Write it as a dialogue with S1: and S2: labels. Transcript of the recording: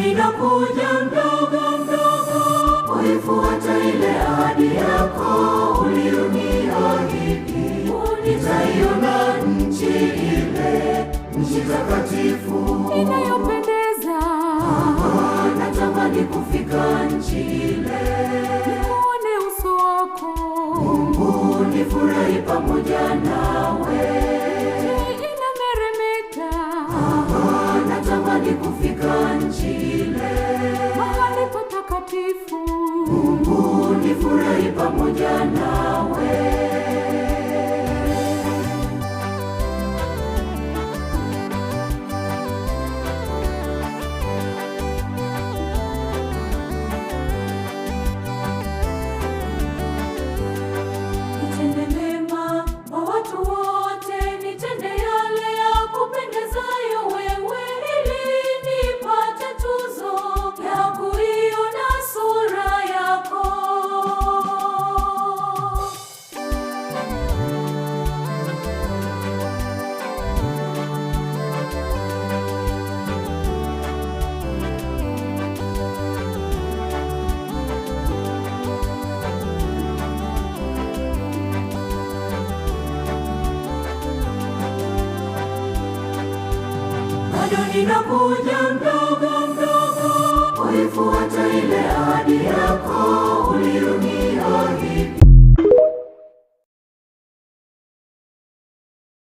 S1: ninakuja mdogo mdogo, kuifuata ile ahadi yako uliyoniahidi. Nitaiona nchi ile, nchi takatifu
S2: inayopendeza.
S1: Natamani kufika nchi ile,
S2: nione uso wako
S1: Mungu, nifurahi pamoja nawe.
S2: Inameremeta.
S1: Natamani kufika nchi ile,
S2: mahali patakatifu.
S1: Mungu, nifurahi pamoja nawe. Nitende mema kwa watu wote, nitende yale ya kupendezayo wewe, ili nipate tuzo ya kuiona sura yako. Bado ninakuja mdogo mdogo, kuifuata ile ahadi yako uliyoniahidi.